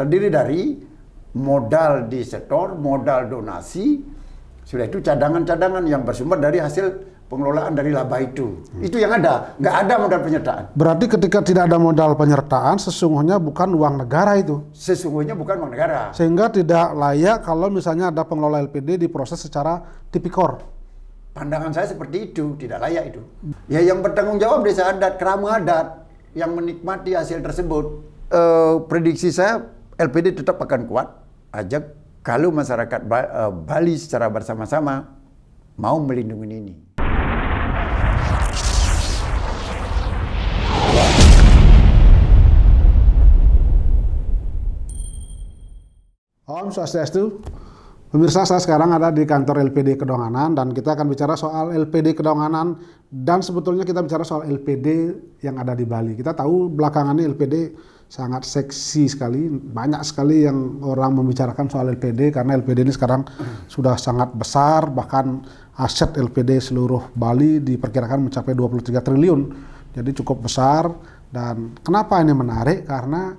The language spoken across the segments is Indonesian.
terdiri dari modal disetor, modal donasi, sudah itu cadangan-cadangan yang bersumber dari hasil pengelolaan dari laba itu. Itu yang ada, nggak ada modal penyertaan. Berarti ketika tidak ada modal penyertaan, sesungguhnya bukan uang negara itu. Sesungguhnya bukan uang negara. Sehingga tidak layak kalau misalnya ada pengelola LPD diproses secara tipikor. Pandangan saya seperti itu, tidak layak itu. Ya yang bertanggung jawab desa adat, kerama adat yang menikmati hasil tersebut. Prediksi saya LPD tetap akan kuat, ajak kalau masyarakat Bali secara bersama-sama mau melindungi ini. Om Swastiastu. Pemirsa, saya sekarang ada di kantor LPD Kedonganan dan kita akan bicara soal LPD Kedonganan dan sebetulnya kita bicara soal LPD yang ada di Bali. Kita tahu belakangan ini LPD sangat seksi sekali, banyak sekali yang orang membicarakan soal LPD karena LPD ini sekarang sudah sangat besar, bahkan aset LPD seluruh Bali diperkirakan mencapai 23 triliun. Jadi cukup besar. Dan kenapa ini menarik? Karena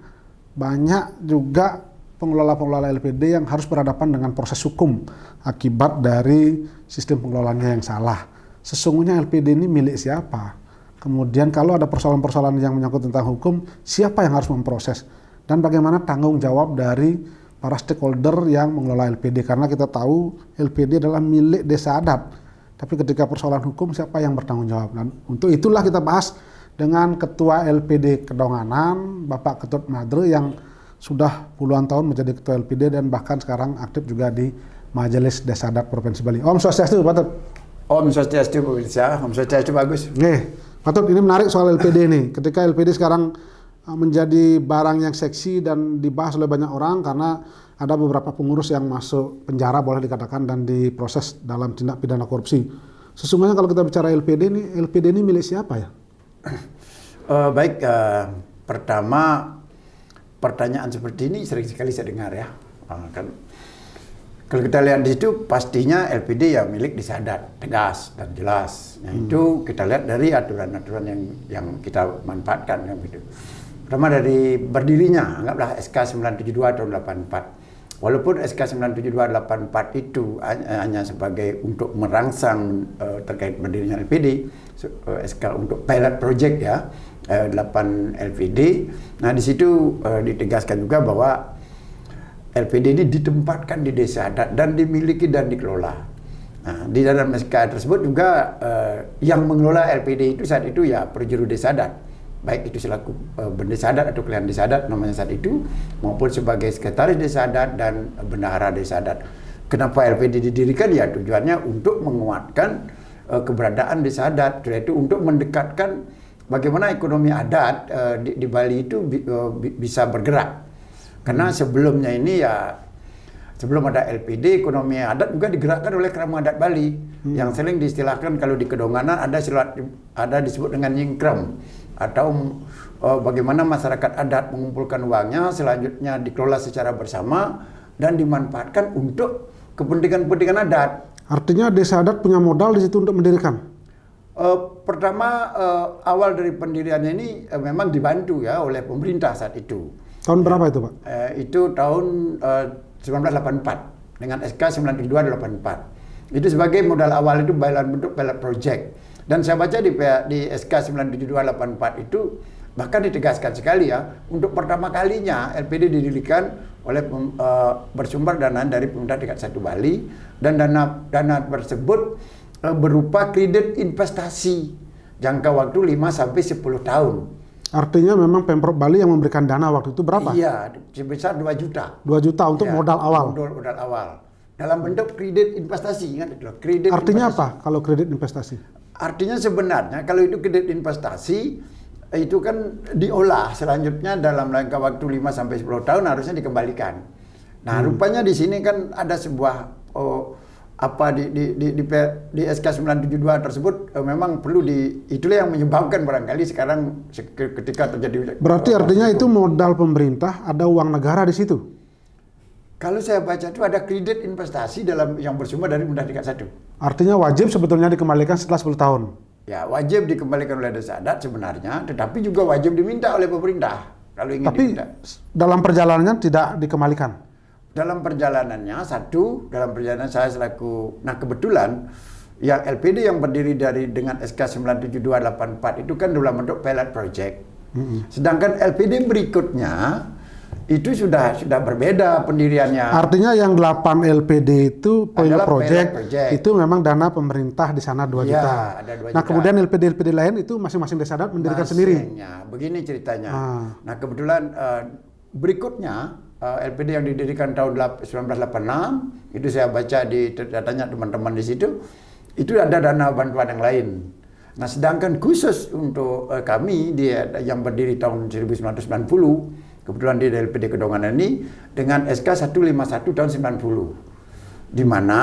banyak juga pengelola-pengelola LPD yang harus berhadapan dengan proses hukum akibat dari sistem pengelolaannya yang salah. Sesungguhnya LPD ini milik siapa? Kemudian kalau ada persoalan-persoalan yang menyangkut tentang hukum, siapa yang harus memproses? Dan bagaimana tanggung jawab dari para stakeholder yang mengelola LPD? Karena kita tahu LPD adalah milik desa adat. Tapi ketika persoalan hukum, siapa yang bertanggung jawab? Dan untuk itulah kita bahas dengan Ketua LPD Kedonganan, Bapak Ketut Madre yang sudah puluhan tahun menjadi Ketua LPD dan bahkan sekarang aktif juga di Majelis Desa Adat Provinsi Bali. Om Swastiastu, Pak Tut. Om Swastiastu, pemirsa. Om Swastiastu, bagus. Pak Tut, ini menarik soal LPD ini. Ketika LPD sekarang menjadi barang yang seksi dan dibahas oleh banyak orang karena ada beberapa pengurus yang masuk penjara boleh dikatakan dan diproses dalam tindak pidana korupsi. Sesungguhnya kalau kita bicara LPD ini milik siapa ya? Pertama, pertanyaan seperti ini sering sekali saya dengar ya. Kalau kita lihat di situ pastinya LPD ya milik desa adat, tegas dan jelas. Nah, itu kita lihat dari aturan-aturan yang kita manfaatkan kan gitu. Pertama dari berdirinya, anggaplah SK 972 tahun 84. Walaupun SK 972/84 itu hanya sebagai untuk merangsang terkait berdirinya LPD, SK untuk pilot project ya, 8 LPD. Nah di situ ditegaskan juga bahwa LPD ini ditempatkan di desa adat dan dimiliki dan dikelola. Nah, di dalam SK tersebut juga yang mengelola LPD itu saat itu ya perjuru desa adat, baik itu selaku bendesa adat atau kelurahan desa adat namanya saat itu, maupun sebagai sekretaris desa adat dan bendahara desa adat. Kenapa LPD didirikan? Ya tujuannya untuk menguatkan keberadaan desa adat, yaitu untuk mendekatkan bagaimana ekonomi adat di Bali itu bisa bergerak. Karena sebelumnya ini ya, sebelum ada LPD, ekonomi adat juga digerakkan oleh kerama adat Bali. Yang sering diistilahkan kalau di Kedonganan ada disebut dengan nyingkrem. Atau bagaimana masyarakat adat mengumpulkan uangnya, selanjutnya dikelola secara bersama dan dimanfaatkan untuk kepentingan-kepentingan adat. Artinya desa adat punya modal di situ untuk mendirikan? Pertama, awal dari pendiriannya ini memang dibantu ya oleh pemerintah saat itu. Tahun berapa itu, Pak? Itu tahun 1984 dengan SK 972/84. Itu sebagai modal awal itu dalam bentuk pilot project. Dan saya baca di SK 972/84 itu bahkan ditegaskan sekali ya, untuk pertama kalinya LPD didirikan oleh bersumber dana dari pemerintah tingkat 1 Bali, dan dana tersebut berupa kredit investasi jangka waktu 5 sampai 10 tahun. Artinya memang Pemprov Bali yang memberikan dana waktu itu berapa? Iya, sebesar 2 juta. 2 juta untuk Ya, modal awal? Modal awal. Dalam bentuk kredit investasi, ingat itu. Kredit Artinya investasi. apa kalau kredit investasi? Artinya sebenarnya kalau itu kredit investasi, itu kan diolah selanjutnya dalam jangka waktu 5 sampai 10 tahun harusnya dikembalikan. Nah, rupanya di sini kan ada sebuah di SK 972 tersebut memang perlu itulah yang menyebabkan barangkali sekarang ketika terjadi. Berarti artinya itu modal pemerintah, ada uang negara di situ? Kalau saya baca itu ada kredit investasi yang bersumber dari Undang tingkat 1. Artinya wajib sebetulnya dikembalikan setelah 10 tahun? Ya, wajib dikembalikan oleh desa adat sebenarnya, tetapi juga wajib diminta oleh pemerintah. kalau ingin Tapi diminta. dalam perjalanannya tidak dikembalikan. Dalam perjalanannya dalam perjalanan saya selaku, nah kebetulan yang LPD yang berdiri dengan SK 97284 itu kan dalam bentuk pilot project. Sedangkan LPD berikutnya itu sudah berbeda pendiriannya. Artinya yang 8 LPD itu pilot Adalah project, pilot project. itu memang dana pemerintah di sana 2 Ya, juta. ada 2 Nah, juta. kemudian LPD lain itu masing-masing desa adat mendirikan sendiri. Masingnya. Begini ceritanya. Ah. Nah kebetulan berikutnya LPD yang didirikan tahun 1986 itu saya baca di datanya teman-teman di situ, itu ada dana bantuan yang lain. Nah sedangkan khusus untuk kami yang berdiri tahun 1990, kebetulan di LPD Kedonganan ini dengan SK 151 tahun 90, di mana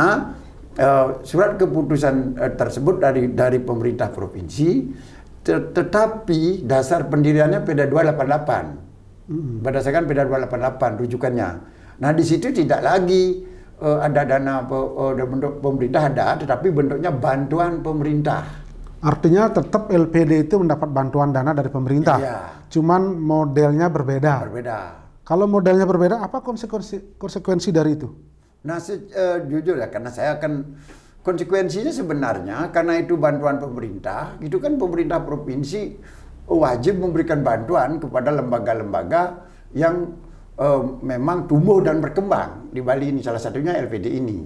surat keputusan tersebut dari pemerintah provinsi, tetapi dasar pendiriannya Perda 288. Berdasarkan Perda 288 rujukannya. Nah di situ tidak lagi ada dana bentuk pemerintah ada, tetapi bentuknya bantuan pemerintah. Artinya tetap LPD itu mendapat bantuan dana dari pemerintah. Iya. Cuman modelnya berbeda. Berbeda. Kalau modelnya berbeda, apa konsekuensi dari itu? Nah jujur ya, karena saya akan konsekuensinya sebenarnya karena itu bantuan pemerintah, itu kan pemerintah provinsi wajib memberikan bantuan kepada lembaga-lembaga yang memang tumbuh dan berkembang di Bali ini, salah satunya LPD ini.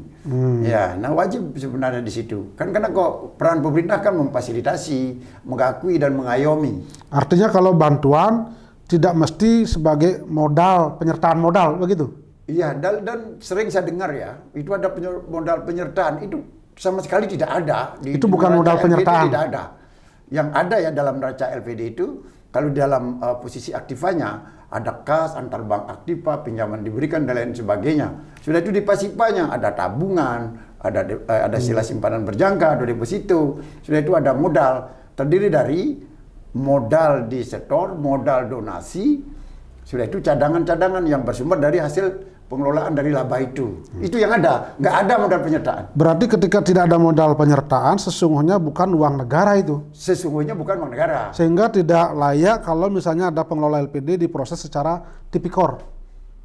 Ya, nah wajib sebenarnya di situ. Kan karena kok peran pemerintah kan memfasilitasi, mengakui dan mengayomi. Artinya kalau bantuan tidak mesti sebagai modal, penyertaan modal, begitu? Iya, dan sering saya dengar ya, itu ada modal penyertaan, itu sama sekali tidak ada. Itu bukan modal LPD penyertaan. tidak ada. Yang ada ya dalam neraca LPD itu, kalau dalam posisi aktifanya ada kas, antar bank aktiva, pinjaman diberikan dan lain sebagainya. Sudah itu di pasifanya ada tabungan, ada sila simpanan berjangka, ada deposito. Sudah itu ada modal, terdiri dari modal di setor, modal donasi. Sudah itu cadangan-cadangan yang bersumber dari hasil pengelolaan dari laba itu. Itu yang ada, nggak ada modal penyertaan. Berarti ketika tidak ada modal penyertaan, sesungguhnya bukan uang negara itu. Sesungguhnya bukan uang negara. Sehingga tidak layak kalau misalnya ada pengelola LPD diproses secara tipikor.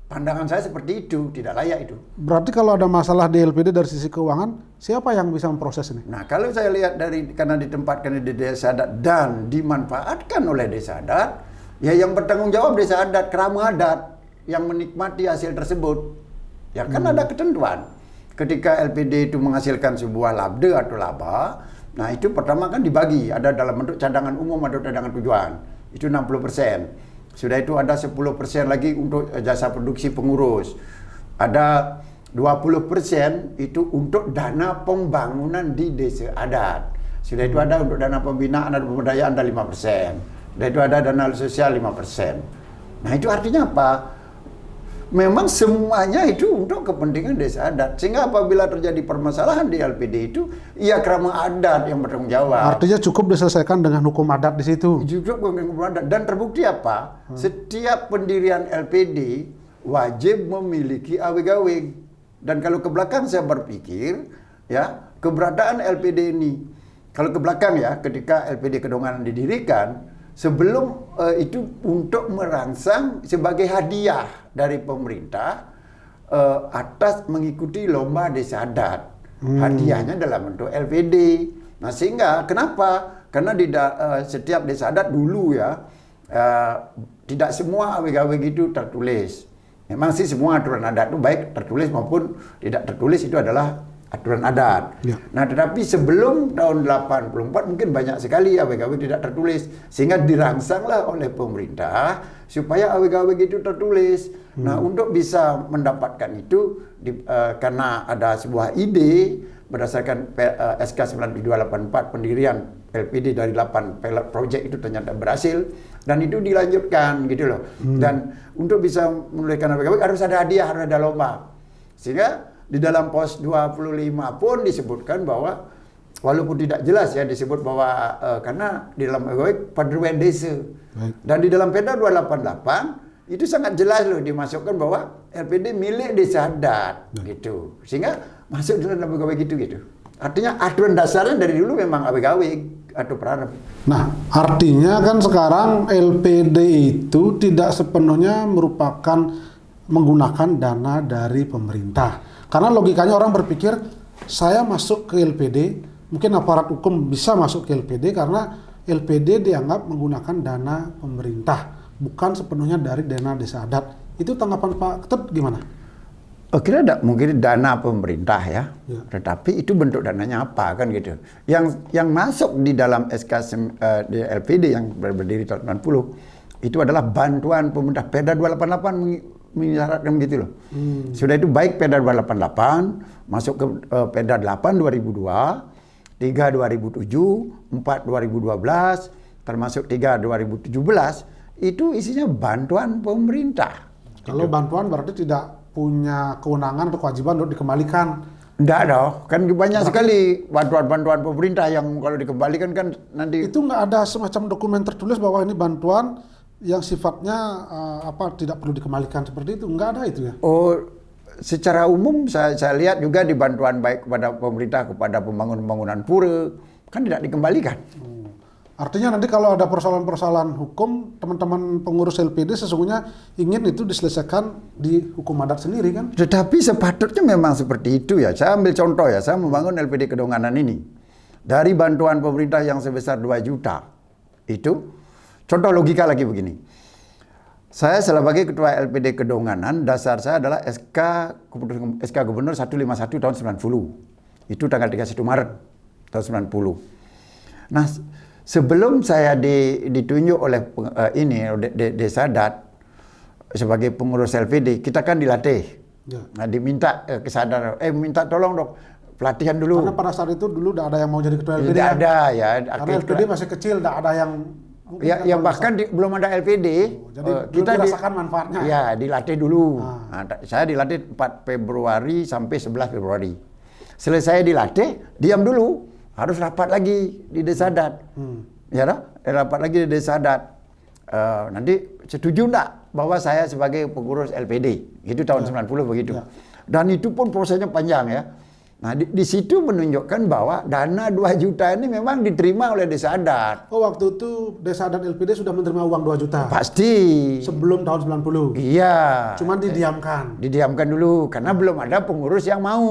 Pandangan saya seperti itu, tidak layak itu. Berarti kalau ada masalah di LPD dari sisi keuangan, siapa yang bisa memproses ini? Nah, kalau saya lihat karena ditempatkan di desa adat dan dimanfaatkan oleh desa adat, ya yang bertanggung jawab desa adat, kerama adat yang menikmati hasil tersebut. Ya kan ada ketentuan. Ketika LPD itu menghasilkan sebuah labde atau laba, nah itu pertama kan dibagi, ada dalam bentuk cadangan umum atau cadangan tujuan. Itu 60%. Sudah itu ada 10% lagi untuk jasa produksi pengurus. Ada 20% itu untuk dana pembangunan di desa adat. Sudah itu ada untuk dana pembinaan dan pemberdayaan ada 5%. Sudah itu ada dana sosial 5%. Nah itu artinya apa? Memang semuanya itu untuk kepentingan desa adat. Sehingga apabila terjadi permasalahan di LPD itu, ya kerama adat yang bertanggung jawab. Artinya cukup diselesaikan dengan hukum adat di situ. Juga hukum adat. Dan terbukti apa? Setiap pendirian LPD wajib memiliki awig-awig. Dan kalau ke belakang saya berpikir, ya keberadaan LPD ini, kalau ke belakang ya, ketika LPD Kedonganan didirikan, sebelum itu untuk merangsang sebagai hadiah dari pemerintah atas mengikuti lomba desa adat. Hadiahnya dalam bentuk LPD. Nah sehingga kenapa? Karena di setiap desa adat dulu ya tidak semua awig-awig itu tertulis. Memang sih semua aturan adat itu baik tertulis maupun tidak tertulis itu adalah aturan adat. Ya. Nah, tetapi sebelum tahun 84 mungkin banyak sekali awig-awig tidak tertulis sehingga dirangsanglah oleh pemerintah supaya awig-awig itu tertulis. Nah, untuk bisa mendapatkan itu karena ada sebuah ide berdasarkan SK 9284 pendirian LPD dari 8 pilot project itu ternyata berhasil dan itu dilanjutkan gitu loh. Dan untuk bisa menuliskan awig-awig harus ada hadiah, harus ada lomba. Sehingga di dalam pos 25 pun disebutkan bahwa walaupun tidak jelas ya disebut bahwa karena di dalam paduan desa. Dan di dalam Perda 288 itu sangat jelas loh dimasukkan bahwa LPD milik desa adat gitu. Sehingga masuk dalam pegawai gitu. Artinya aturan dasarnya dari dulu memang ABGW atau Prarab. Nah, artinya kan sekarang LPD itu tidak sepenuhnya merupakan menggunakan dana dari pemerintah. Karena logikanya orang berpikir, saya masuk ke LPD, mungkin aparat hukum bisa masuk ke LPD karena LPD dianggap menggunakan dana pemerintah, bukan sepenuhnya dari dana desa adat. Itu tanggapan Pak Ketut gimana? Kira ada mungkin dana pemerintah ya, Ya. tetapi itu bentuk dananya apa kan gitu. Yang masuk di dalam di LPD yang berdiri tahun 90 itu adalah bantuan pemerintah. Perda 288 mengisyaratkan begitu loh. Sudah itu baik Perda 288 masuk ke Perda 8 2002, 3 2007, 4 2012, termasuk 3 2017 itu isinya bantuan pemerintah. Kalau bantuan berarti tidak punya kewenangan atau kewajiban untuk dikembalikan. Enggak dong, kan banyak sekali bantuan-bantuan pemerintah yang kalau dikembalikan kan nanti Itu nggak ada semacam dokumen tertulis bahwa ini bantuan yang sifatnya tidak perlu dikembalikan seperti itu, nggak ada itu ya? secara umum saya lihat juga di bantuan baik kepada pemerintah kepada pembangunan pura kan tidak dikembalikan. Artinya nanti kalau ada persoalan-persoalan hukum, teman-teman pengurus LPD sesungguhnya ingin itu diselesaikan di hukum adat sendiri kan? Tetapi sepatutnya memang seperti itu ya. Saya ambil contoh ya, saya membangun LPD Kedonganan ini. Dari bantuan pemerintah yang sebesar 2 juta, itu contoh logika lagi begini. Saya sebagai ketua LPD Kedonganan, dasar saya adalah SK Gubernur 151 tahun 90. Itu tanggal 31 Maret tahun 90. Nah, sebelum saya ditunjuk oleh Desa Adat sebagai pengurus LPD, kita kan dilatih. Ya. Nah, diminta kesadaran, minta tolong dong pelatihan dulu. Karena pada saat itu dulu tidak ada yang mau jadi ketua LPD. Tidak ada ya. Karena LPD masih kecil, tidak ada yang Ya bahkan belum ada LPD. Jadi kita dirasakan manfaatnya. Ya, dilatih dulu. Nah, saya dilatih 4 Februari sampai 11 Februari. Selesai dilatih, diam dulu. Harus rapat lagi di Desa Adat. Ya dah, rapat lagi di Desa Adat. Nanti setuju enggak bahwa saya sebagai pengurus LPD? Itu tahun 90 begitu. Ya. Dan itu pun prosesnya panjang ya. Nah, di situ menunjukkan bahwa dana 2 juta ini memang diterima oleh Desa Adat. Oh, waktu itu Desa Adat LPD sudah menerima uang 2 juta. Pasti. Sebelum tahun 90. Iya. Cuman didiamkan. Didiamkan dulu karena belum ada pengurus yang mau.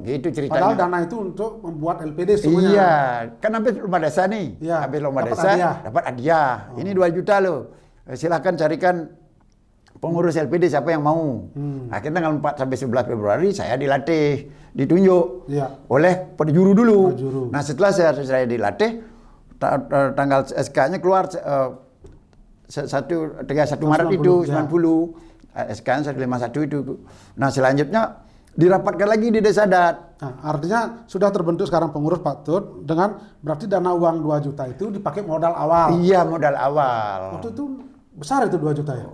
Gitu ceritanya. Padahal dana itu untuk membuat LPD semuanya. Iya, kan habis lomba desa nih. Iya. Habis lomba Dapat desa hadiah. dapat hadiah. Ini 2 juta loh. Silakan carikan pengurus LPD siapa yang mau. Akhirnya tanggal 4 sampai 11 Februari saya dilatih, ditunjuk oleh penjuru dulu. Nah, setelah saya dilatih tanggal SK-nya keluar 31 Maret itu 90. SK-nya 151 itu. Nah, selanjutnya dirapatkan lagi di Desa Adat. Nah, artinya sudah terbentuk sekarang pengurus Pak Tut dengan berarti dana uang 2 juta itu dipakai modal awal. Iya, modal awal. Waktu itu besar itu 2 juta ya?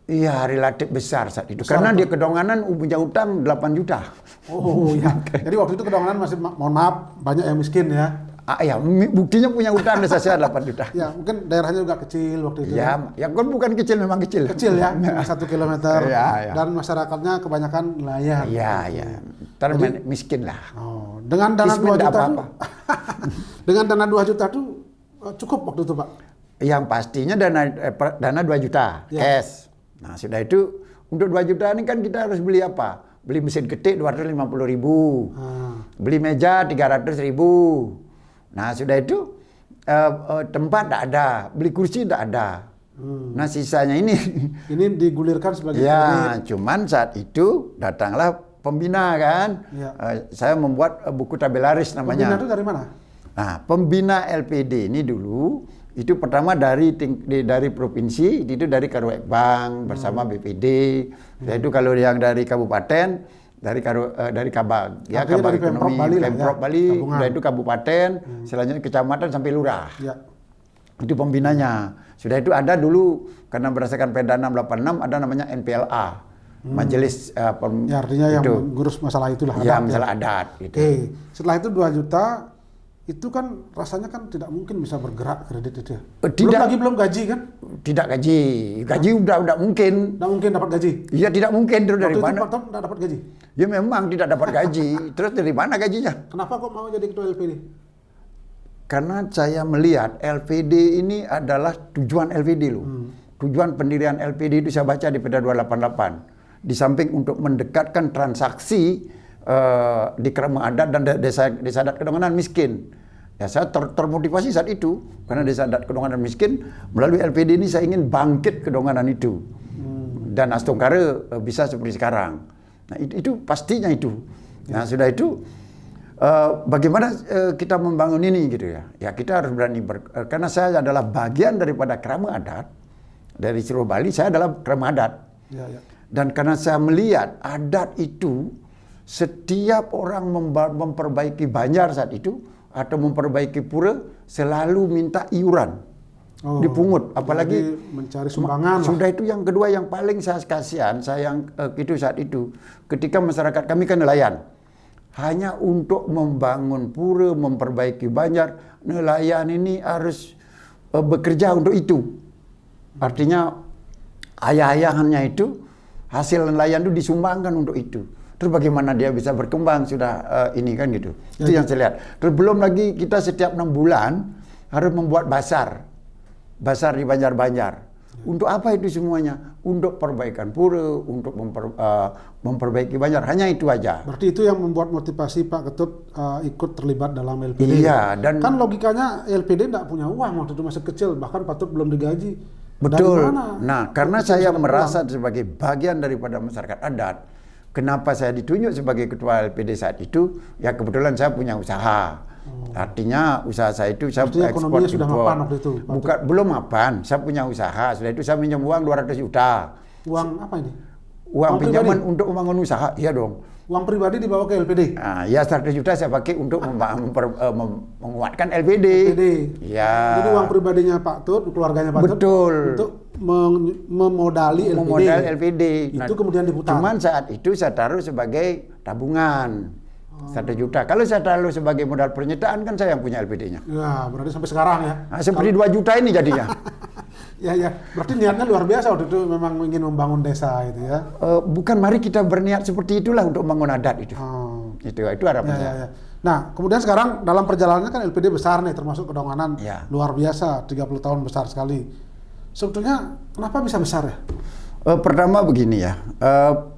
Iya, relatif besar saat itu. Karena dia Kedonganan punya utang 8 juta. Oh iya. Jadi waktu itu Kedonganan masih, mohon maaf, banyak yang miskin ya. Ya, buktinya punya utang desa saya 8 juta. Ya, mungkin daerahnya juga kecil waktu itu. Ya, yang kan bukan kecil, memang kecil. Kecil ya, 1 kilometer. Ya. Dan masyarakatnya kebanyakan nelayan. Iya. Ntar miskin lah. Oh, dengan dana 2 juta apa-apa. Dengan dana 2 juta itu cukup waktu itu, Pak? Yang pastinya dana 2 juta, cash. Nah, sudah itu untuk 2 juta ini kan kita harus beli apa? Beli mesin ketik 250.000. Beli meja 300.000. Nah, sudah itu tempat tidak ada, beli kursi tidak ada. Nah, sisanya ini digulirkan sebagai ya, cuman saat itu datanglah pembina kan. Saya membuat buku tabelaris namanya. Pembina itu dari mana? Nah, pembina LPD ini dulu itu pertama dari provinsi, itu dari Karuekbang bersama BPD. Itu kalau yang dari kabupaten, dari Kabag, ya Kabag Ekonomi, Pemprov Bali, dan itu kabupaten, selanjutnya kecamatan sampai lurah. Ya. Itu pembinanya. Sudah itu ada dulu karena berdasarkan Perda 686 ada namanya NPLA. Majelis ya, artinya yang mengurus masalah itulah ya, masalah adat gitu. Setelah itu 2 juta itu kan rasanya kan tidak mungkin bisa bergerak kredit itu ya. Tidak. Belum gaji kan? Tidak gaji. Gaji udah mungkin. Tidak mungkin dapat gaji. Iya, tidak mungkin. Terus dari Waktu mana? itu Pak Tom tidak dapat gaji. Ya memang tidak dapat gaji. Terus dari mana gajinya? Kenapa kok mau jadi ketua LPD? Karena saya melihat LPD ini adalah tujuan LPD loh. Tujuan pendirian LPD itu saya baca di Perda 288. Di samping untuk mendekatkan transaksi di Krama Adat dan desa adat Kedonganan miskin. Ya, saya termotivasi saat itu karena desa adat Kedonganan miskin, melalui LPD ini saya ingin bangkit Kedonganan itu. Dan Astongkare bisa seperti sekarang. Nah, itu pastinya itu. Nah, sudah itu bagaimana kita membangun ini gitu ya. Ya, kita harus berani karena saya adalah bagian daripada Krama Adat dari seluruh Bali, saya adalah Krama Adat. Ya, ya. Dan karena saya melihat adat itu, setiap orang memperbaiki banjar saat itu atau memperbaiki pura selalu minta iuran, dipungut. Apalagi mencari sumbangan. Sudah itu yang kedua yang paling saya kasihan, itu saat itu ketika masyarakat kami kan nelayan, hanya untuk membangun pura, memperbaiki banjar, nelayan ini harus bekerja untuk itu. Artinya ayah-ayahannya itu hasil nelayan itu disumbangkan untuk itu. Terus bagaimana dia bisa berkembang sudah ini kan gitu. Itu yang saya lihat. Terus belum lagi kita setiap 6 bulan harus membuat basar di banjar-banjar. Untuk apa itu semuanya? Untuk perbaikan pura, untuk memperbaiki banjar. Hanya itu aja. Berarti itu yang membuat motivasi Pak Ketut ikut terlibat dalam LPD. Iya. Dan kan logikanya LPD tidak punya uang waktu itu masih kecil, bahkan Pak Ketut belum digaji. Betul. Nah, karena saya merasa sebagai bagian daripada masyarakat adat, kenapa saya ditunjuk sebagai ketua LPD saat itu? Ya kebetulan saya punya usaha. Artinya usaha saya itu saya ekspor ekonominya sudah mapan waktu itu. Belum mapan. Saya punya usaha. Sudah itu saya minjam uang 200 juta. Uang apa ini? Uang pinjaman untuk membangun usaha. Iya dong. Uang pribadi dibawa ke LPD? Nah, ya 100 juta saya pakai untuk menguatkan LPD. Ya. Jadi uang pribadinya Pak Tut, keluarganya Pak Tut. Betul. Untuk memodali LPD. Memodal LPD. Itu kemudian diputar. Cuman saat itu saya taruh sebagai tabungan. 1 juta. Kalau saya taruh sebagai modal pernyataan kan saya yang punya LPD-nya. Ya, berarti sampai sekarang ya. Nah, seperti 2 juta ini jadinya. Ya. Berarti niatnya luar biasa waktu itu, memang ingin membangun desa itu ya. Bukan, mari kita berniat seperti itulah untuk membangun adat itu. Itu harapan saya. Ya. Nah, kemudian sekarang dalam perjalanannya kan LPD besar nih, termasuk Kedonganan. Ya. Luar biasa, 30 tahun besar sekali. Sebetulnya kenapa bisa besar ya? Pertama begini ya.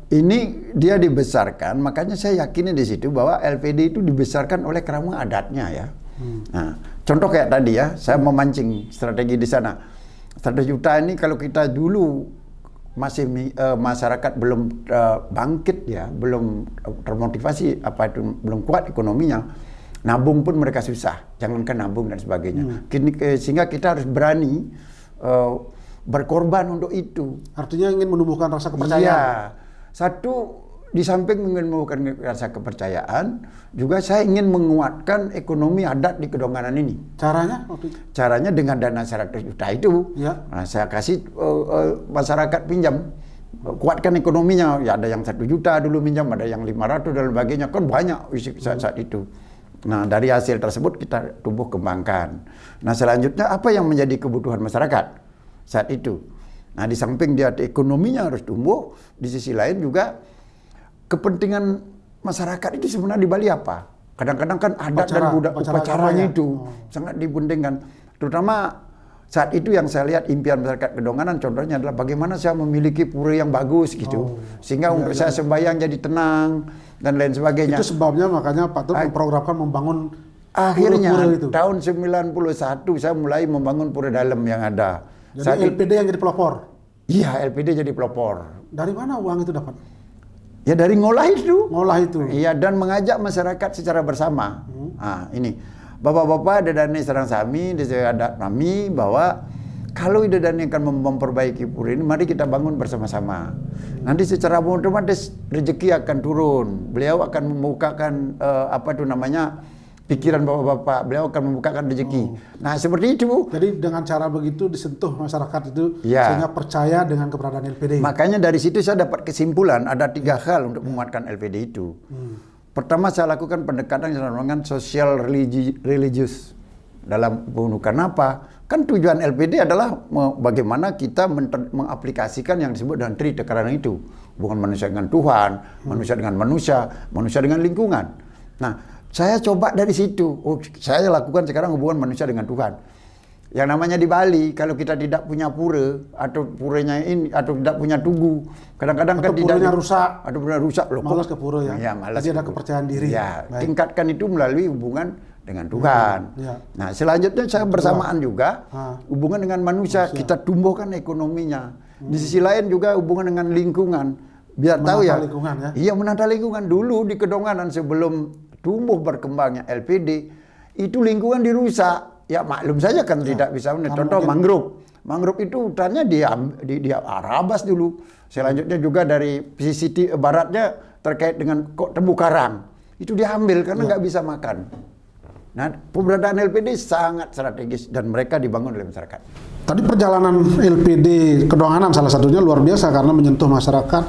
Ini dia dibesarkan, makanya saya yakini di situ bahwa LPD itu dibesarkan oleh kerama adatnya ya. Nah, contoh kayak tadi ya, saya memancing strategi di sana. 100 juta ini kalau kita dulu masih masyarakat belum bangkit ya, belum termotivasi, belum kuat ekonominya, nabung pun mereka susah, jangankan nabung dan sebagainya. Sehingga kita harus berani berkorban untuk itu. Artinya ingin menumbuhkan rasa kepercayaan. Iya. Satu, di samping ingin menumbuhkan rasa kepercayaan, juga saya ingin menguatkan ekonomi adat di Kedonganan ini. Caranya waktu itu? Caranya dengan dana 100 juta itu. Ya. Nah, saya kasih masyarakat pinjam. Kuatkan ekonominya. Ya, ada yang 1 juta dulu pinjam, ada yang 500 dan sebagainya. Kan banyak saat itu. Nah, dari hasil tersebut kita tumbuh kembangkan. Nah, selanjutnya apa yang menjadi kebutuhan masyarakat saat itu? Nah, di samping dia ekonominya harus tumbuh, di sisi lain juga kepentingan masyarakat itu sebenarnya di Bali apa? Kadang-kadang kan adat dan budaya upacaranya itu sangat dipentingkan. Terutama saat itu yang saya lihat impian masyarakat Kedonganan contohnya adalah bagaimana saya memiliki pura yang bagus gitu. Sehingga untuk saya sembahyang jadi tenang dan lain sebagainya. Itu sebabnya makanya Pak Tut memprogramkan membangun akhirnya pura itu. Tahun 91 saya mulai membangun pura dalam yang ada. Jadi saat LPD yang jadi pelopor? Iya, LPD jadi pelopor. Dari mana uang itu dapat? Ya dari ngolah itu. Ngolah itu? Iya, dan mengajak masyarakat secara bersama. Nah, ini. Bapak-bapak Dedane Serang Sami, desa adat kami, bahwa kalau Dedane akan memperbaiki pura ini, mari kita bangun bersama-sama. Nanti secara otomatis rezeki akan turun. Beliau akan membukakan pikiran bapak-bapak, beliau akan membukakan rezeki. Nah, seperti itu. Jadi dengan cara begitu disentuh masyarakat itu, sehingga percaya dengan keberadaan LPD. Makanya dari situ saya dapat kesimpulan ada 3 hal untuk menguatkan LPD itu. pertama saya lakukan pendekatan yang dinamakan sosial religius dalam bunuh. Kenapa? Kan tujuan LPD adalah bagaimana kita mengaplikasikan yang disebut dengan tritekanan itu. Hubungan manusia dengan Tuhan, manusia dengan manusia, manusia dengan lingkungan. Nah, saya coba dari situ. Saya lakukan sekarang hubungan manusia dengan Tuhan. Yang namanya di Bali, kalau kita tidak punya pura atau puranya ini atau tidak punya tugu, kadang-kadang kan tidak rusak. Atau puranya rusak loh. Malas ke pura ya. Ya, malas. Jadi ada kepercayaan diri. Ya, tingkatkan itu melalui hubungan dengan Tuhan. Ya. Nah, selanjutnya saya bersamaan juga hubungan dengan manusia, kita tumbuhkan ekonominya. Di sisi lain juga hubungan dengan lingkungan. Biar tahu ya. Lingkungan ya. Iya, menata lingkungan. Dulu di Kedonganan sebelum tumbuh berkembangnya LPD, itu lingkungan dirusak. Ya maklum saja kan tidak bisa. Contoh mangrove. Mangrove itu hutannya dia rabas dulu. Selanjutnya juga dari sisi baratnya terkait dengan terumbu karang. Itu diambil karena nggak bisa makan. Nah, keberadaan LPD sangat strategis dan mereka dibangun oleh masyarakat. Tadi perjalanan LPD Kedonganan salah satunya luar biasa karena menyentuh masyarakat,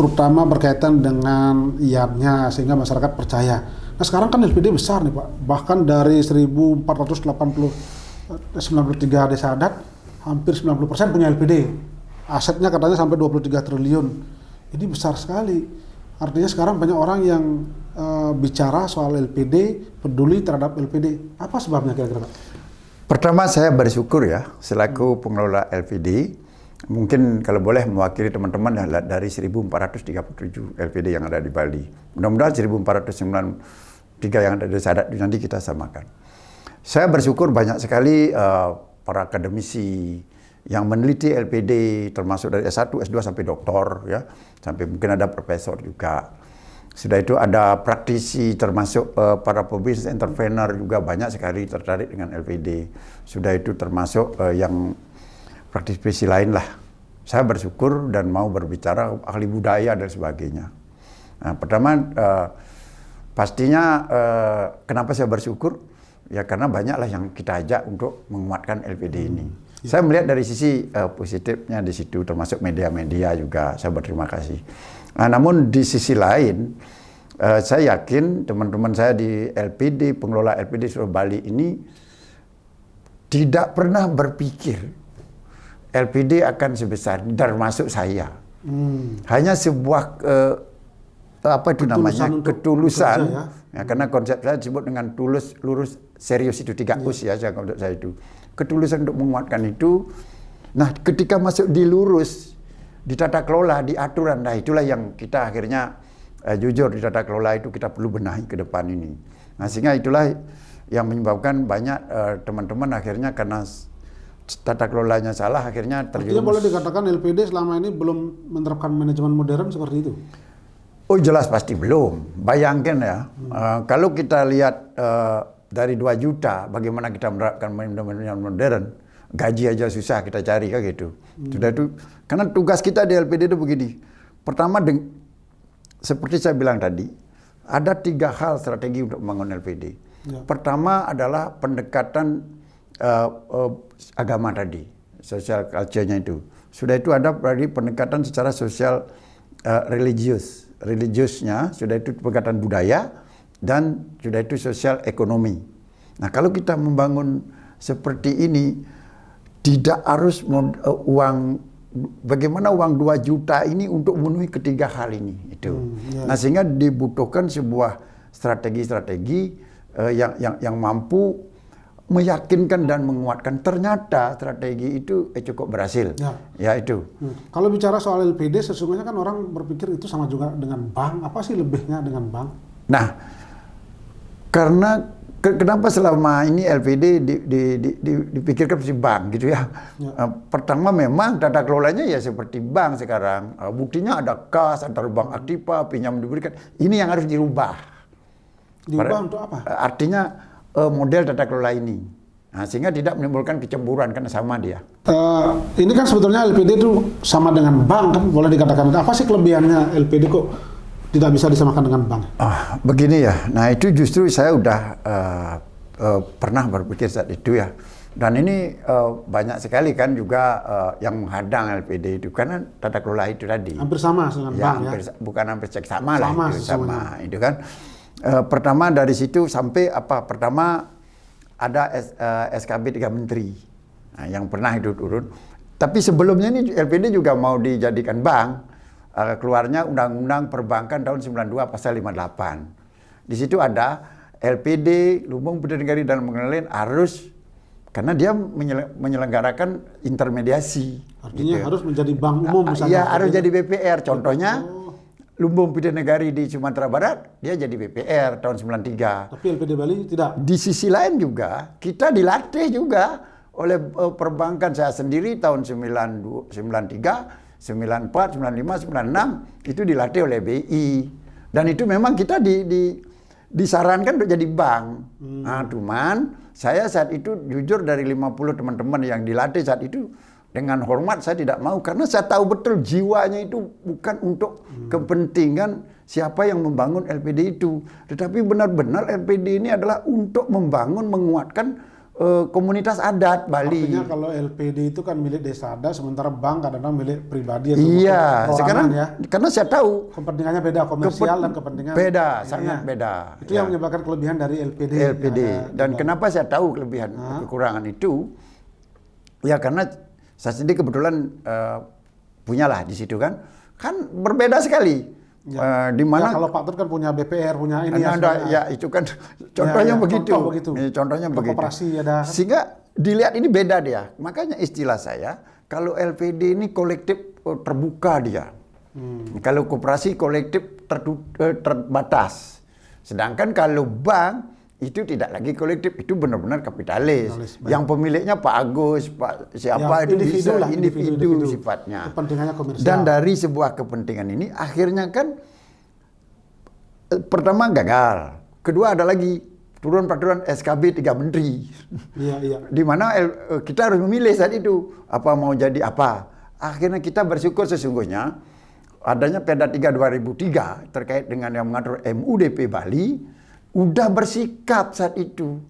terutama berkaitan dengan IAP-nya sehingga masyarakat percaya. Nah sekarang kan LPD besar nih Pak, bahkan dari 1493 desa adat, hampir 90% punya LPD. Asetnya katanya sampai 23 triliun. Ini besar sekali. Artinya sekarang banyak orang yang bicara soal LPD, peduli terhadap LPD. Apa sebabnya kira-kira Pak? Pertama saya bersyukur ya, selaku pengelola LPD, mungkin kalau boleh mewakili teman-teman dari 1437 LPD yang ada di Bali. Mudah-mudahan 1493 yang ada di desa adat nanti kita samakan. Saya bersyukur banyak sekali para akademisi yang meneliti LPD, termasuk dari S1, S2 sampai doktor, ya, sampai mungkin ada profesor juga. Sudah itu ada praktisi, termasuk para pebisnis entrepreneur juga banyak sekali tertarik dengan LPD. Sudah itu termasuk yang praktisi lain lah. Saya bersyukur dan mau berbicara ahli budaya dan sebagainya. Nah, pertama pastinya kenapa saya bersyukur? Ya karena banyaklah yang kita ajak untuk menguatkan LPD ini. Saya melihat dari sisi positifnya di situ, termasuk media-media juga. Saya berterima kasih. Nah, namun di sisi lain, saya yakin teman-teman saya di LPD, pengelola LPD seluruh Bali ini tidak pernah berpikir LPD akan sebesar, termasuk saya. Hanya sebuah apa itu namanya ketulusan. Ya, karena konsep saya disebut dengan tulus, lurus, serius itu 3 us ya untuk saya itu. Ketulusan untuk menguatkan itu. Nah, ketika masuk di lurus, di tata kelola, di aturan, nah itulah yang kita akhirnya jujur di tata kelola itu kita perlu benahi ke depan ini. Nah, sehingga itulah yang menyebabkan banyak teman-teman akhirnya karena tata kelolanya salah akhirnya terjerumus. Artinya boleh dikatakan LPD selama ini belum menerapkan manajemen modern seperti itu? Oh jelas pasti belum. Bayangkan ya, kalau kita lihat dari 2 juta, bagaimana kita menerapkan manajemen modern, gaji aja susah kita cari kan gitu. Sudah itu, karena tugas kita di LPD itu begini. Pertama, seperti saya bilang tadi, ada 3 hal strategi untuk membangun LPD. Ya. Pertama adalah pendekatan agama tadi, social culture-nya itu. Sudah itu ada berarti pendekatan secara sosial religiusnya, sudah itu pendekatan budaya, dan sudah itu sosial ekonomi. Nah, kalau kita membangun seperti ini, tidak harus bagaimana uang 2 juta ini untuk memenuhi ketiga hal ini. Itu. Nah, sehingga dibutuhkan sebuah strategi-strategi yang mampu meyakinkan dan menguatkan. Ternyata strategi itu cukup berhasil. Ya itu. Kalau bicara soal LPD, sesungguhnya kan orang berpikir itu sama juga dengan bank. Apa sih lebihnya dengan bank? Nah, karena kenapa selama ini LPD dipikirkan seperti bank gitu ya. Pertama memang tata kelolanya ya seperti bank sekarang. Buktinya ada kas, ada bank aktiva, pinjam diberikan. Ini yang harus dirubah. Dirubah untuk apa? Artinya model tata kelola ini. Nah, sehingga tidak menimbulkan kecemburuan karena sama dia. Ini kan sebetulnya LPD itu sama dengan bank kan, boleh dikatakan. Apa sih kelebihannya LPD kok tidak bisa disamakan dengan bank? Begini ya. Nah, itu justru saya udah pernah berpikir saat itu ya. Dan ini banyak sekali kan juga yang menghadang LPD itu karena tata kelola itu tadi. Hampir sama dengan bank ya. Bukan hampir sama lah itu sama itu kan. Pertama dari situ sampai apa? Pertama ada SKB 3 Menteri yang pernah itu turun. Tapi sebelumnya ini LPD juga mau dijadikan bank. Keluarnya Undang-Undang Perbankan tahun 92 pasal 58. Di situ ada LPD, Lumbung Pidana Negara dalam pengendalian harus, karena dia menyelenggarakan intermediasi. Artinya gitu. harus menjadi bank umum misalnya. Iya, harus jadi BPR. Contohnya Lumbung Pidana Negara di Sumatera Barat, dia jadi BPR tahun 93. Tapi LPD Bali tidak. Di sisi lain juga, kita dilatih juga oleh perbankan. Saya sendiri tahun 93, 94, 95, 96 itu dilatih oleh BI. Dan itu memang kita disarankan untuk jadi bank. Nah, cuman saya saat itu jujur dari 50 teman-teman yang dilatih saat itu, dengan hormat saya tidak mau, karena saya tahu betul jiwanya itu bukan untuk kepentingan siapa yang membangun LPD itu, tetapi benar-benar LPD ini adalah untuk membangun, menguatkan komunitas adat Bali. Artinya kalau LPD itu kan milik desa adat, sementara bank kadang-kadang milik pribadi atau Iya, sekarang ya. Karena saya tahu Kepentingannya beda, komersial dan kepentingan beda, ya, sangat beda. Itu yang menyebabkan kelebihan dari LPD. LPD. Dan kenapa saya tahu kelebihan kekurangan itu? Ya karena saya sendiri kebetulan punyalah di situ kan berbeda sekali. Ya. Di mana kalau Pak Tut kan punya BPR, punya ini ya itu kan contohnya begitu. Contohnya begitu. Koperasi ada. Sehingga dilihat ini beda dia. Makanya istilah saya, kalau LPD ini kolektif terbuka dia. Kalau koperasi kolektif terbatas. Sedangkan kalau bank itu tidak lagi kolektif, itu benar-benar kapitalis. Yang pemiliknya Pak Agus, Pak siapa ya, itu bisa individu sifatnya. sifatnya. Kepentingannya komersial. Dan dari sebuah kepentingan ini akhirnya kan pertama gagal. Kedua ada lagi turun peraturan SKB 3 Menteri. Iya. Di mana kita harus memilih saat itu apa mau jadi apa. Akhirnya kita bersyukur sesungguhnya adanya Perda 3 2003 terkait dengan yang mengatur MUDP Bali udah bersikap saat itu.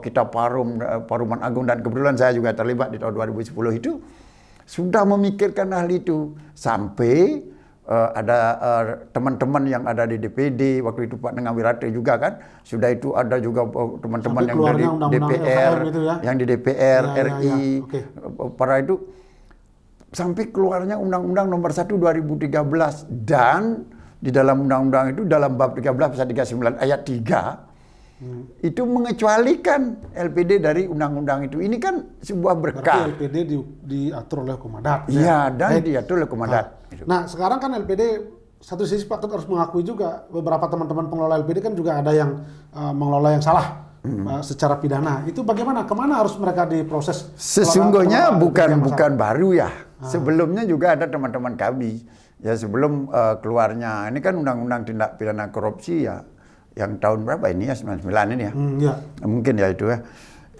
Kita Paruman Agung, dan kebetulan saya juga terlibat di tahun 2010 itu sudah memikirkan hal itu. Sampai ada teman-teman yang ada di DPD waktu itu, Pak Nengah Wirate juga kan, sudah itu ada juga teman-teman yang dari DPR, gitu ya? yang di DPR RI, Okay. Para itu sampai keluarnya Undang-Undang Nomor 1 2013, dan di dalam undang-undang itu dalam bab 13 pasal 39 ayat 3 itu mengecualikan LPD dari undang-undang itu. Ini kan sebuah berkah. Berarti LPD diatur oleh Komandat. Iya, dan diatur oleh Komandat. Nah, sekarang kan LPD satu sisi Pak Tut harus mengakui juga beberapa teman-teman pengelola LPD kan juga ada yang mengelola yang salah secara pidana. Itu bagaimana? Kemana harus mereka diproses? Sesungguhnya bukan baru ya. Sebelumnya juga ada teman-teman kami. Ya sebelum keluarnya, ini kan Undang-Undang Tindak Pidana Korupsi ya, yang tahun berapa ini ya, 99 ini ya. Ya. Mungkin ya itu ya.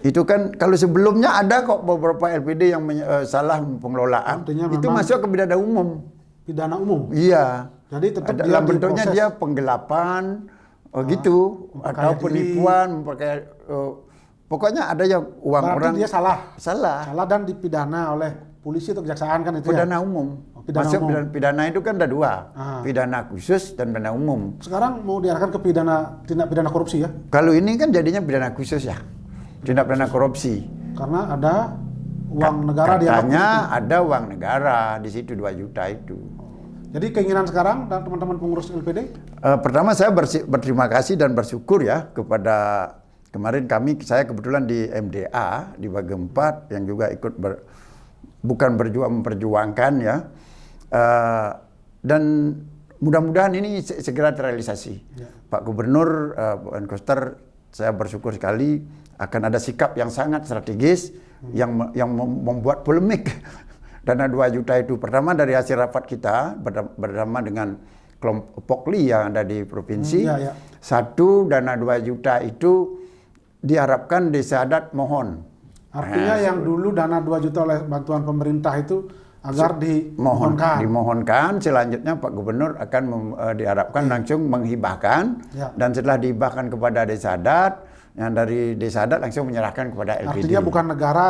Itu kan kalau sebelumnya ada kok beberapa LPD yang salah pengelolaan. Artinya itu masuk ke pidana umum. Pidana umum? Iya. Jadi tetap dalam bentuknya dia penggelapan gitu, atau penipuan, memakai pokoknya ada yang uang berarti orang. Dia salah dan dipidana oleh polisi atau kejaksaan kan itu pidana ya? Umum. Pidana Masuk umum. Pidana itu kan ada dua, pidana khusus dan pidana umum. Sekarang mau diarahkan ke tindak pidana korupsi ya? Kalau ini kan jadinya pidana khusus ya, tindak pidana korupsi. Karena ada uang negara. Katanya ada uang negara di situ 2 juta itu. Jadi keinginan sekarang dan teman-teman pengurus LPD? Pertama saya berterima kasih dan bersyukur ya kepada kemarin saya kebetulan di MDA di Bagian 4 yang juga ikut bukan memperjuangkan ya. Dan mudah-mudahan ini segera terrealisasi. Ya. Pak Gubernur, Pak Koster, saya bersyukur sekali akan ada sikap yang sangat strategis yang membuat polemik. Dana 2 juta itu pertama dari hasil rapat kita bersama dengan kelompok Pokli yang ada di provinsi. Satu, dana 2 juta itu diharapkan desa adat mohon. Artinya yang dulu dana 2 juta oleh bantuan pemerintah itu agar dimohonkan, selanjutnya Pak Gubernur akan diharapkan langsung menghibahkan, dan setelah dihibahkan kepada desa adat, yang dari desa adat langsung menyerahkan kepada LPD. Artinya bukan negara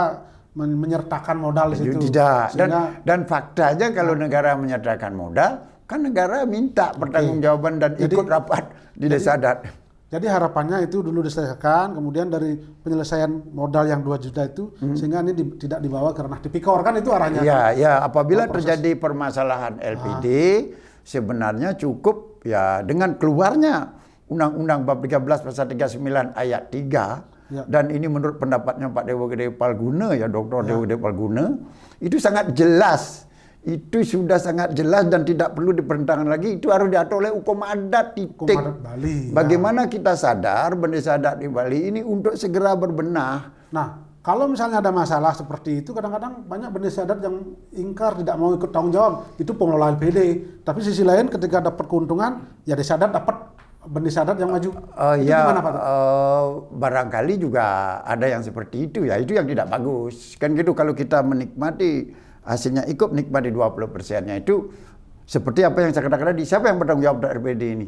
menyertakan modal di situ. Tidak. Dan faktanya kalau negara menyertakan modal, Kan negara minta pertanggungjawaban dan ikut rapat di desa adat. Jadi harapannya itu dulu diselesaikan, kemudian dari penyelesaian modal yang 2 juta itu, sehingga ini tidak dibawa ke ranah tipikor, kan itu arahnya. Ya, apabila terjadi permasalahan LPD, sebenarnya cukup ya dengan keluarnya Undang-Undang Bab 13 Pasal 39 ayat 3, dan ini menurut pendapatnya Pak Dewa Gede Palguna, ya Dr. Dewa Gede Palguna, itu sangat jelas. Itu sudah sangat jelas dan tidak perlu diperintahkan lagi. Itu harus diatur oleh hukum adat titik. Hukum adat Bali. Bagaimana kita sadar bendesa adat di Bali ini untuk segera berbenah. Nah, kalau misalnya ada masalah seperti itu, kadang-kadang banyak bendesa adat yang ingkar, tidak mau ikut tanggung jawab. Itu pengelola LPD. Tapi sisi lain ketika dapat keuntungan, ya desa adat dapat bendesa adat yang maju. Itu gimana Pak? Barangkali juga ada yang seperti itu ya. Itu yang tidak bagus. Kan gitu kalau kita menikmati hasilnya ikut nikmati 20%-nya itu seperti apa yang saya katakan tadi, siapa yang bertanggung jawab terhadap RPD ini?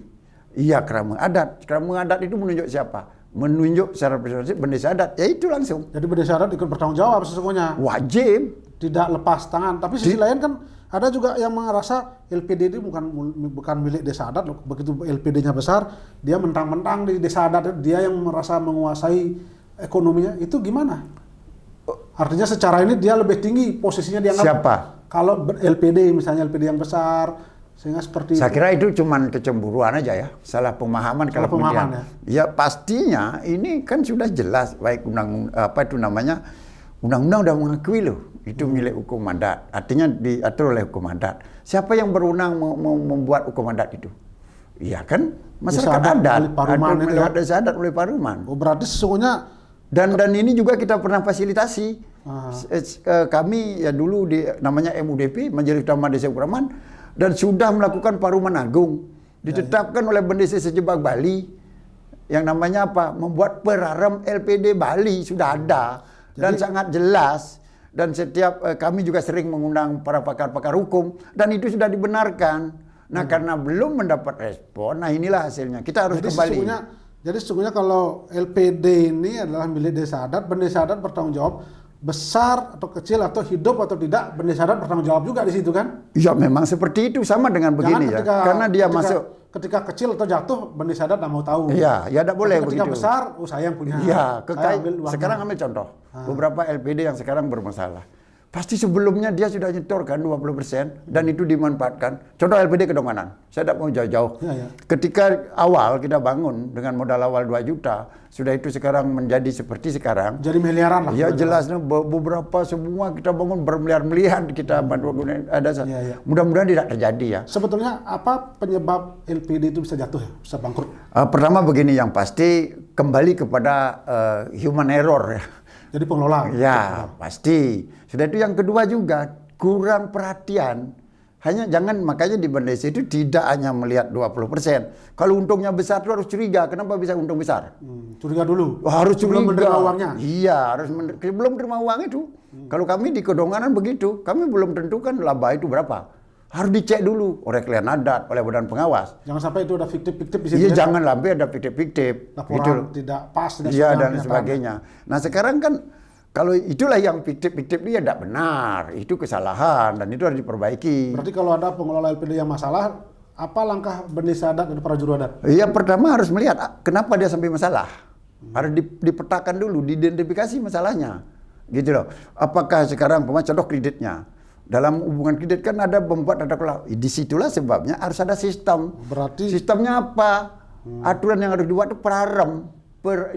Iya, kerama adat. Kerama adat itu menunjuk siapa? Menunjuk secara persuasif bendesa adat, ya itu langsung. Jadi bendesa adat ikut bertanggung jawab sesungguhnya. Wajib. Tidak lepas tangan. Tapi sisi lain kan ada juga yang merasa LPD itu bukan milik desa adat. Begitu LPD-nya besar, dia mentang-mentang di desa adat, dia yang merasa menguasai ekonominya. Itu gimana? Artinya secara ini dia lebih tinggi posisinya dianggap. Siapa? Kalau LPD misalnya LPD yang besar, sehingga seperti saya kira itu cuman kecemburuan aja ya, salah pemahaman kalau kemudian. Ya pastinya ini kan sudah jelas, baik undang-undang udah mengakui loh itu milik hukum adat, artinya diatur oleh hukum adat. Siapa yang berwenang membuat hukum adat itu? Iya kan masyarakat adat, lewat desa adat oleh Paruman. Oh, berarti sesungguhnya dan ini juga kita pernah fasilitasi. Kami ya dulu namanya MUDP, Majelis Utama Desa Paruman, dan sudah melakukan Paruman Agung. Ditetapkan oleh Bendesa Sejebak Bali yang namanya apa? Membuat perarem LPD Bali sudah ada dan sangat jelas. Dan setiap kami juga sering mengundang para pakar-pakar hukum dan itu sudah dibenarkan. Nah, karena belum mendapat respon, nah inilah hasilnya. Kita harus kembali. Jadi sesungguhnya kalau LPD ini adalah milik desa adat, bendesa adat bertanggung jawab besar atau kecil atau hidup atau tidak, bendesa adat bertanggung jawab juga di situ kan? Iya, memang seperti itu, sama dengan begini ya. Karena dia masuk ketika kecil atau jatuh, bendesa adat tidak mau tahu. Iya, ya tidak boleh begitu. Ketika besar, saya yang punya. Iya, sekarang ambil contoh. Beberapa LPD yang sekarang bermasalah. Pasti sebelumnya dia sudah nyetorkan 20% dan itu dimanfaatkan. Contoh LPD Kedonganan. Saya tidak mau jauh-jauh. Ketika awal kita bangun dengan modal awal 2 juta, sudah itu sekarang menjadi seperti sekarang. Jadi miliaran lah. Ya jelasnya beberapa semua kita bangun bermiliar-miliar kita bantu ada. Mudah-mudahan tidak terjadi ya. Sebetulnya apa penyebab LPD itu bisa jatuh ya, bisa bangkrut? Pertama begini, yang pasti kembali kepada human error ya. Jadi pengelola. Ya, pasti. Sudah itu yang kedua juga, kurang perhatian. Makanya di Bendesa itu tidak hanya melihat 20%. Kalau untungnya besar itu harus curiga. Kenapa bisa untung besar? Curiga dulu. Harus curiga. Sebelum menerima uangnya? Iya, belum terima uang itu. Kalau kami di Kedonganan begitu, kami belum tentukan laba itu berapa. Harus dicek dulu oleh klien adat, oleh badan pengawas. Jangan sampai itu ada fiktif-fiktif di situ. Iya, jangan sampai ada fiktif-fiktif. Laporan gitu. Tidak pas, tidak iya, dan sebagainya. Nah, sekarang kan kalau itulah yang fiktif-fiktif dia tidak benar. Itu kesalahan dan itu harus diperbaiki. Berarti kalau ada pengelola LPD yang masalah, apa langkah bendesa adat dan para juru adat? Iya, pertama harus melihat kenapa dia sampai masalah. Harus dipetakan dulu, diidentifikasi masalahnya. Gitu loh. Apakah sekarang contoh kreditnya. Dalam hubungan kredit kan ada membuat tata kelola. Disitulah sebabnya harus ada sistem. Berarti sistemnya apa? Aturan yang harus dibuat itu perarem.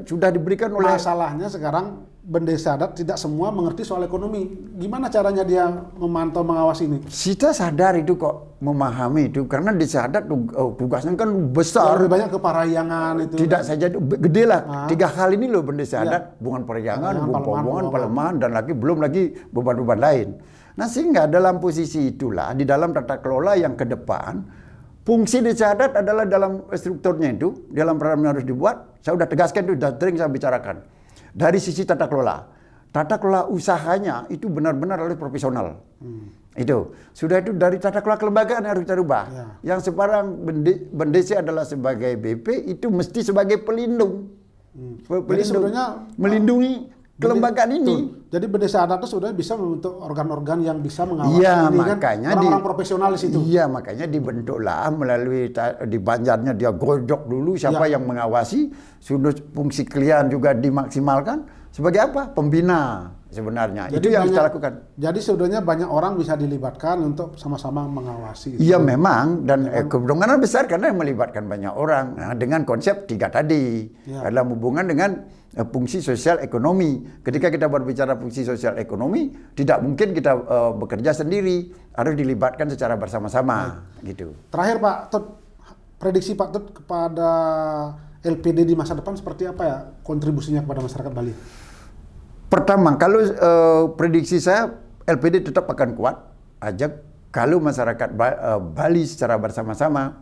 Sudah diberikan oleh. Masalahnya sekarang bendesa adat tidak semua mengerti soal ekonomi. Gimana caranya dia memantau, mengawasi ini? Kita sadar itu kok, memahami itu. Karena desa adat tugasnya kan besar. Lebih banyak ke parahyangan itu. Tidak saja gede lah. 3 hal ini loh bendesa adat. Bungan parahyangan, bungan Palemahan, dan belum lagi beban-beban lain. Nah, sehingga dalam posisi itulah, di dalam tata kelola yang ke depan, fungsi desa adat adalah dalam strukturnya itu, dalam program yang harus dibuat, saya sudah tegaskan itu, sudah sering saya bicarakan. Dari sisi tata kelola usahanya itu benar-benar harus profesional. Itu. Sudah itu dari tata kelola kelembagaan harus kita rubah. Yang sekarang Bendesa adalah sebagai BP, itu mesti sebagai pelindung. Jadi sebenarnya melindungi kelembagaan ini. Betul. Jadi desa adat itu sudah bisa membentuk organ-organ yang bisa mengawasi Iya, ini makanya kan orang-orang profesional di situ. Iya, makanya dibentuklah melalui di Banjarnya dia godok dulu siapa yang mengawasi, sudut fungsi klien juga dimaksimalkan sebagai apa? Pembina sebenarnya. Jadi itu yang banyak, kita lakukan. Jadi sebetulnya banyak orang bisa dilibatkan untuk sama-sama mengawasi. Iya memang, dan kedonganan besar karena melibatkan banyak orang dengan konsep 3 tadi dalam hubungan dengan fungsi sosial ekonomi. Ketika kita berbicara fungsi sosial ekonomi, tidak mungkin kita bekerja sendiri, harus dilibatkan secara bersama-sama. Gitu. Terakhir Pak Tut, prediksi Pak Tut kepada LPD di masa depan seperti apa ya kontribusinya kepada masyarakat Bali? Pertama, kalau prediksi saya LPD tetap akan kuat aja kalau masyarakat Bali secara bersama-sama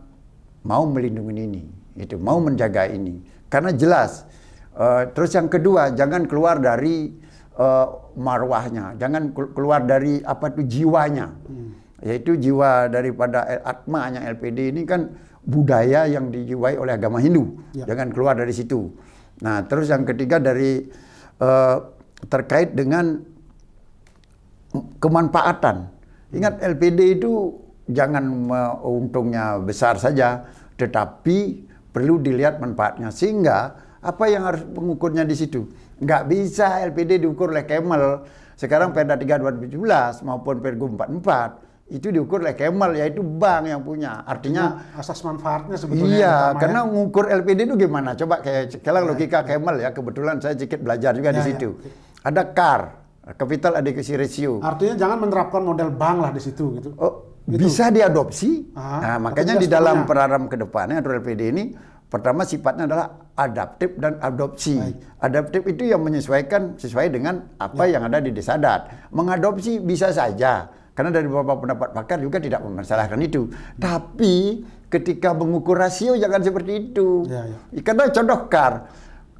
mau melindungi ini, itu mau menjaga ini, karena jelas. Terus yang kedua, jangan keluar dari marwahnya, jangan keluar dari jiwanya, yaitu jiwa daripada atmanya LPD ini kan budaya yang dijiwai oleh agama Hindu, jangan keluar dari situ. Nah, terus yang ketiga dari terkait dengan kemanfaatan. Ingat LPD itu jangan untungnya besar saja, tetapi perlu dilihat manfaatnya, sehingga apa yang harus mengukurnya di situ? Nggak bisa LPD diukur oleh Kemel. Sekarang Perda 3 2017 maupun Pergub 44 itu diukur oleh Kemel, yaitu bank yang punya. Artinya asas manfaatnya sebetulnya. Iya, karena mengukur LPD itu gimana? Coba kayak sekarang logika Kemel ya. Kebetulan saya sedikit belajar juga di situ. Ada CAR, Capital Adequacy Ratio. Artinya jangan menerapkan model bank lah di situ gitu. Bisa diadopsi. Nah, makanya di dalam program kedepannya atau LPD ini pertama sifatnya adalah adaptif dan adopsi. Adaptif itu yang menyesuaikan sesuai dengan apa yang ada di desa adat. Mengadopsi bisa saja, karena dari beberapa pendapat pakar juga tidak memasalahkan itu. Tapi ketika mengukur rasio jangan seperti itu. Karena contoh CAR,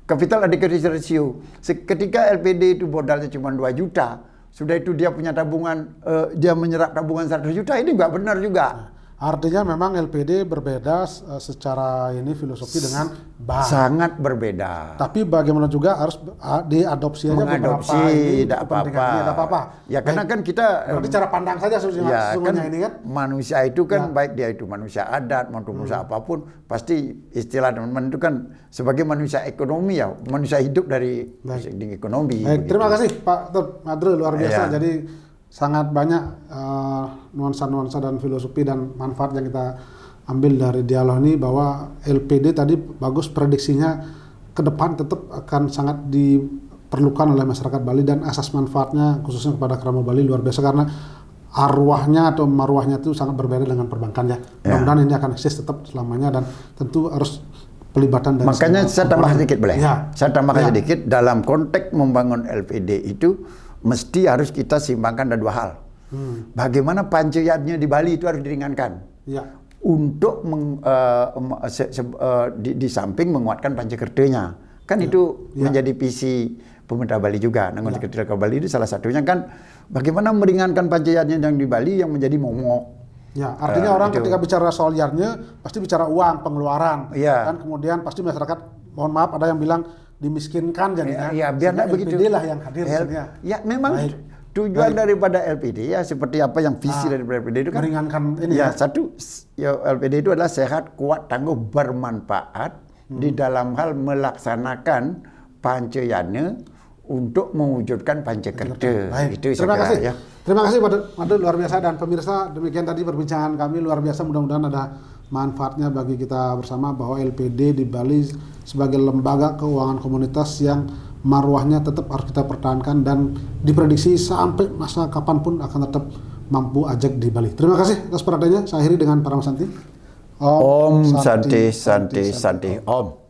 Capital Adequacy Ratio, ketika LPD itu modalnya cuma 2 juta, sudah itu dia punya tabungan, dia menyerap tabungan 100 juta, ini nggak benar juga. Artinya memang LPD berbeda secara ini filosofi dengan bank. Sangat berbeda. Tapi bagaimana juga harus diadopsi aja mengadopsi, tidak apa-apa. Ya karena kan kita berarti cara pandang saja sesungguhnya kan, ini kan. Manusia itu kan baik dia itu manusia adat maupun manusia apapun, pasti istilah teman-teman itu kan sebagai manusia ekonomi ya, manusia hidup dari segi ekonomi. Terima kasih Pak Tut Madrul, luar biasa. Jadi sangat banyak nuansa-nuansa dan filosofi dan manfaat yang kita ambil dari dialog ini, bahwa LPD tadi bagus prediksinya ke depan tetap akan sangat diperlukan oleh masyarakat Bali, dan asas manfaatnya khususnya kepada Krama Bali luar biasa karena arwahnya atau marwahnya itu sangat berbeda dengan perbankan ya. Mudah-mudahan ini akan eksis tetap selamanya, dan tentu harus pelibatan dari makanya saya tambah sedikit boleh? Saya tambahkan sedikit, dalam konteks membangun LPD itu mesti harus kita simbangkan ada 2 hal. Bagaimana pancayatnya di Bali itu harus diringankan. Untuk di samping menguatkan pancakertanya. Kan itu menjadi visi pemerintah Bali juga. Nah, ketika Bali itu salah satunya kan bagaimana meringankan pancayatnya yang di Bali yang menjadi momok. Ya, artinya orang ketika bicara soal yarnya pasti bicara uang, pengeluaran. Dan kemudian pasti masyarakat, mohon maaf ada yang bilang dimiskinkan jadinya. Ya, biar enggak begitu. LPD lah yang hadir di sini. Ya, memang tujuan daripada LPD ya seperti apa yang visi daripada LPD itu kan meringankan ini satu ya, LPD itu adalah sehat, kuat, tangguh, bermanfaat di dalam hal melaksanakan pancayana untuk mewujudkan pancakerta. Itu terima kasih. Ya. Terima kasih Pak Madrul, luar biasa, dan pemirsa, demikian tadi perbincangan kami luar biasa, mudah-mudahan ada manfaatnya bagi kita bersama bahwa LPD di Bali sebagai lembaga keuangan komunitas yang marwahnya tetap harus kita pertahankan dan diprediksi sampai masa kapanpun akan tetap mampu ajak di Bali. Terima kasih atas perhatiannya. Saya akhiri dengan Paramasanti. Om Santi Santi Santi Om.